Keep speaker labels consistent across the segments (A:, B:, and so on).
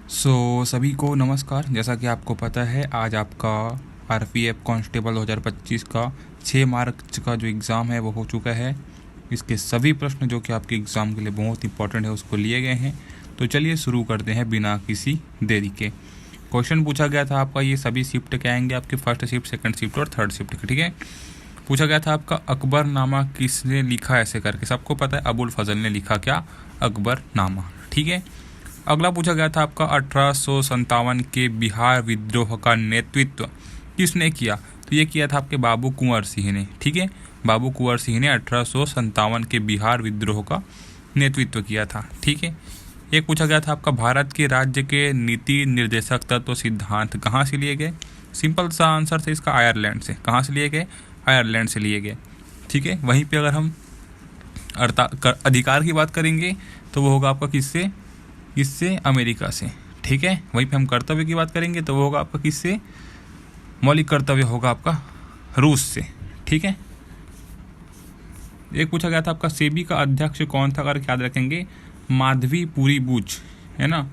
A: सभी को नमस्कार। जैसा कि आपको पता है, आज आपका आरपीएफ कांस्टेबल 2025 का 6 मार्च का जो एग्ज़ाम है वो हो चुका है। इसके सभी प्रश्न जो कि आपके एग्ज़ाम के लिए बहुत इंपॉर्टेंट है उसको लिए गए हैं। तो चलिए शुरू करते हैं बिना किसी देरी के। क्वेश्चन पूछा गया था आपका, ये सभी शिफ्ट के आएंगे, आपके फर्स्ट शिफ्ट, सेकंड शिफ्ट और थर्ड शिफ्ट के। ठीक है, पूछा गया था आपका अकबरनामा किसने लिखा ऐसे करके। सबको पता है अबुल फजल ने लिखा क्या, अकबरनामा। ठीक है, अगला पूछा गया था आपका 1857 के बिहार विद्रोह का नेतृत्व किसने किया। तो ये किया था आपके बाबू कुंवर सिंह ने। ठीक है, बाबू कुंवर सिंह ने 1857 के बिहार विद्रोह का नेतृत्व किया था। ठीक है, एक पूछा गया था आपका भारत के राज्य के नीति निर्देशक तत्व सिद्धांत कहाँ से लिए गए। सिंपल सा आंसर था इसका, आयरलैंड से। कहाँ से लिए गए, आयरलैंड से लिए गए। ठीक है, वहीं पे अगर हम अधिकार की बात करेंगे तो वो होगा आपका किससे, इससे अमेरिका से। ठीक है, वहीं पे हम कर्तव्य की बात करेंगे तो वो होगा आपका किससे, मौलिक कर्तव्य होगा आपका रूस से। ठीक है, एक पूछा गया था आपका सेबी का अध्यक्ष कौन था, अगर याद रखेंगे माधवी पुरी बुच, है ना,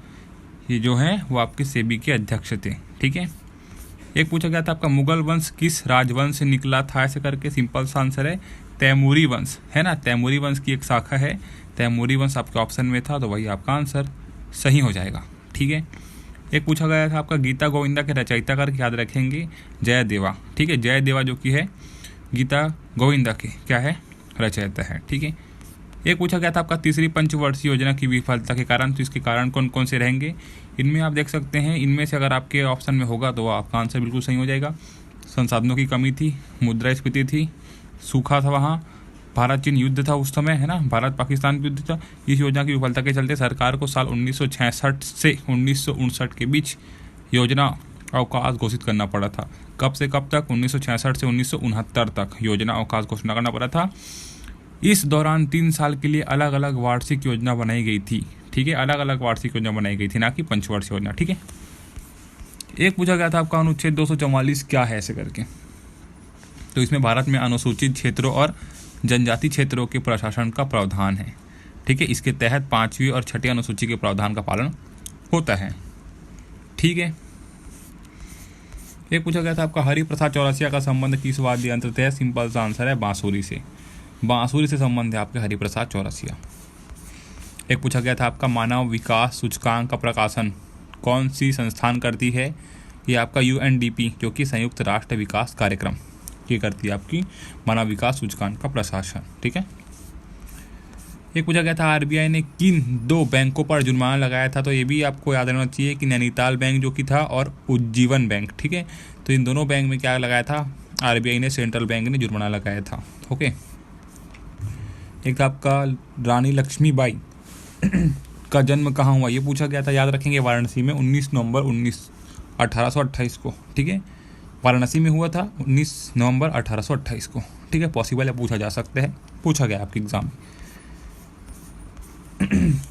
A: ये जो है वो आपके सेबी के अध्यक्ष थे। ठीक है, एक पूछा गया था आपका मुगल वंश किस राजवंश से निकला था ऐसे करके। सिंपल सा आंसर है तैमूरी वंश, है ना, तैमूरी वंश की एक शाखा है, तैमूरी वंश आपके ऑप्शन में था, तो वही आपका आंसर सही हो जाएगा। ठीक है, एक पूछा गया था आपका गीता गोविंदा के रचयिता करके याद रखेंगे जयदेवा। ठीक है, जयदेवा जो कि है गीता गोविंदा के क्या है, रचयिता है। ठीक है, एक पूछा गया था आपका तीसरी पंचवर्षीय योजना की विफलता के कारण, तो इसके कारण कौन कौन से रहेंगे। इनमें आप देख सकते हैं, इनमें से अगर आपके ऑप्शन में होगा तो आपका आंसर बिल्कुल सही हो जाएगा। संसाधनों की कमी थी, मुद्रास्फीति थी, सूखा था वहाँ, भारत चीन युद्ध था उस समय, है ना, भारत पाकिस्तान युद्ध था। इस योजना की विफलता के चलते सरकार को साल 1966 से 1959 के बीच योजना अवकाश घोषित करना पड़ा था। कब से कब तक, 1966 से 1969 तक योजना अवकाश घोषणा करना पड़ा था। इस दौरान 3 साल के लिए अलग अलग वार्षिक योजना बनाई गई थी। ठीक है, अलग अलग वार्षिक योजना बनाई गई थी, ना कि पंचवर्षीय योजना। ठीक है, एक पूछा गया था आपका अनुच्छेद 244 क्या है ऐसे करके। तो इसमें भारत में अनुसूचित क्षेत्रों और जनजाति क्षेत्रों के प्रशासन का प्रावधान है। ठीक है, इसके तहत 5वीं और 6ठी अनुसूची के प्रावधान का पालन होता है। ठीक है, एक पूछा गया था आपका हरिप्रसाद चौरसिया का संबंध किस वाद्य यंत्र से है। सिंपल सा आंसर है बांसुरी से। बांसुरी से संबंध है आपके हरिप्रसाद चौरसिया। एक पूछा गया था आपका मानव विकास सूचकांक का प्रकाशन कौन सी संस्थान करती है। ये आपका यूएनडीपी जो कि संयुक्त राष्ट्र विकास कार्यक्रम ये करती है आपकी मानव विकास सूचकांक का प्रशासन। ठीक है, एक पूछा गया था आरबीआई ने किन 2 बैंकों पर जुर्माना लगाया था। तो ये भी आपको याद रहना चाहिए कि नैनीताल बैंक जो कि था और उज्जीवन बैंक। ठीक है, तो इन दोनों बैंक में क्या लगाया था, आरबीआई ने, सेंट्रल बैंक ने जुर्माना लगाया था। ओके, एक था आपका रानी लक्ष्मीबाई का जन्म कहाँ हुआ, ये पूछा गया था। याद रखेंगे वाराणसी में 19 नवंबर 1828 को। ठीक है, वाराणसी में हुआ था 19 नवंबर 1828 को। ठीक है, पॉसिबल है, पूछा जा सकता है, पूछा गया आपके एग्जाम में।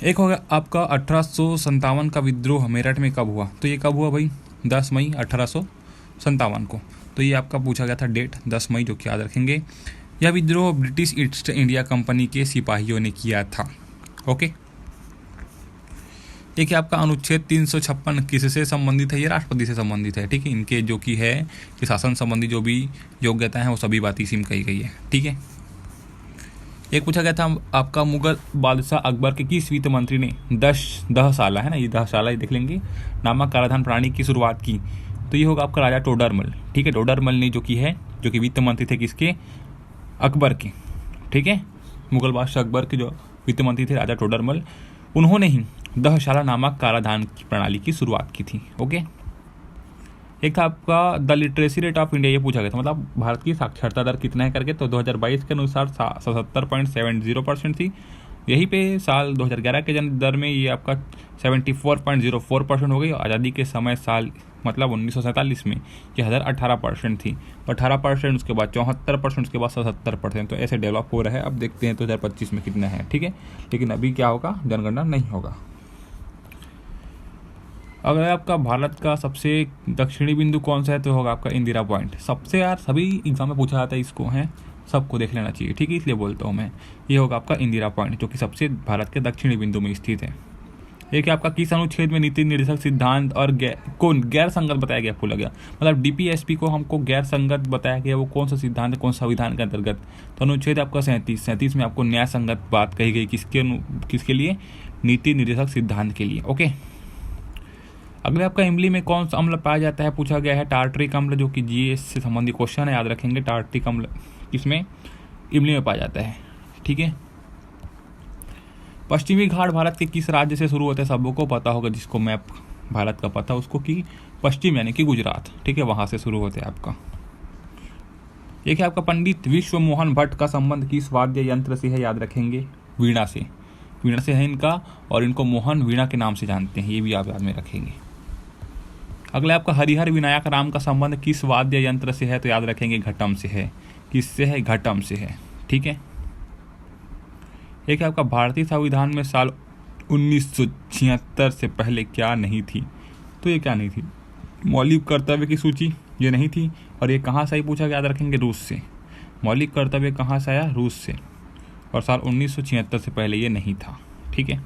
A: एक हो गया आपका 1857 का विद्रोह मेरठ में कब हुआ। तो ये कब हुआ भाई, 10 मई 1857 को। तो ये आपका पूछा गया था डेट 10 मई, जो कि याद रखेंगे। यह विद्रोह ब्रिटिश ईस्ट इंडिया कंपनी के सिपाहियों ने किया था। ओके, एक आपका अनुच्छेद 356 किससे संबंधित है, ये राष्ट्रपति से संबंधित है। ठीक है, इनके जो कि है कि शासन संबंधी जो भी योग्यता है वो सभी बात इसी में कही गई है। ठीक है, एक पूछा गया था आपका मुगल बादशाह अकबर के किस वित्त मंत्री ने दहशाला, है ना, ये दहशाला ही देख लेंगे, नामक कराधान प्रणाली की शुरुआत की। तो ये होगा आपका राजा टोडरमल। ठीक है, टोडरमल ने जो कि वित्त मंत्री थे किसके, अकबर के। ठीक है, मुगल बादशाह अकबर के जो वित्त मंत्री थे राजा टोडरमल, उन्होंने ही दहशाला नामक कराधान की प्रणाली की शुरुआत की थी। ओके, एक था आपका the literacy rate of India, ये पूछा गया था, मतलब भारत की साक्षरता दर कितना है करके। तो 2022 के अनुसार 77.70% थी। यहीं पे साल 2011 के जन दर में ये आपका 74.04% हो गई। आज़ादी के समय साल मतलब 1947 में ये दर 18% थी, 18%, उसके बाद 74%, उसके बाद 77%। तो ऐसे डेवलप हो रहा है। अब देखते हैं 2025 में कितना है। ठीक है, लेकिन अभी क्या होगा, जनगणना नहीं होगा। अगर आपका भारत का सबसे दक्षिणी बिंदु कौन सा है तो होगा आपका इंदिरा पॉइंट। सबसे यार सभी एग्जाम में पूछा जाता है, इसको है सबको देख लेना चाहिए। ठीक है, इसलिए बोलता हूँ मैं, ये होगा आपका इंदिरा पॉइंट जो कि सबसे भारत के दक्षिणी बिंदु में स्थित है। एक है आपका किस अनुच्छेद में नीति निर्देशक सिद्धांत और गैर संगत बताया गया, आपको लगा मतलब डीपीएसपी को हमको गैर संगत बताया गया, वो कौन सा सिद्धांत है, कौन सा संविधान के अंतर्गत? तो अनुच्छेद आपका 37 में आपको न्याय संगत बात कही गई, किसके लिए? नीति निर्देशक सिद्धांत के लिए। ओके, अगले आपका इमली में कौन सा अम्ल पाया जाता है, पूछा गया है टार्टरिक अम्ल, जो कि जीएस से संबंधित क्वेश्चन है, याद रखेंगे। टार्टरिक अम्ल किसमें? इमली में पाया जाता है। ठीक है, पश्चिमी घाट भारत के किस राज्य से शुरू होता है? सबको पता होगा, जिसको मैप भारत का पता उसको, कि पश्चिम यानी कि गुजरात। ठीक है, वहां से शुरू होते हैं आपका। एक है आपका पंडित विश्व मोहन भट्ट का संबंध किस वाद्य यंत्र से है? याद रखेंगे, वीणा से। वीणा से है इनका, और इनको मोहन वीणा के नाम से जानते हैं, ये भी आप याद में रखेंगे। अगला आपका हरिहर विनायक राम का संबंध किस वाद्य यंत्र से है? तो याद रखेंगे घटम से है। किससे है? घटम से है। ठीक है, एक है आपका भारतीय संविधान में साल 1976 से पहले क्या नहीं थी? तो ये क्या नहीं थी? मौलिक कर्तव्य की सूची, ये नहीं थी। और ये कहाँ से आई पूछा, याद रखेंगे रूस से। मौलिक कर्तव्य कहाँ से आया? रूस से। और साल 1976 से पहले ये नहीं था। ठीक है।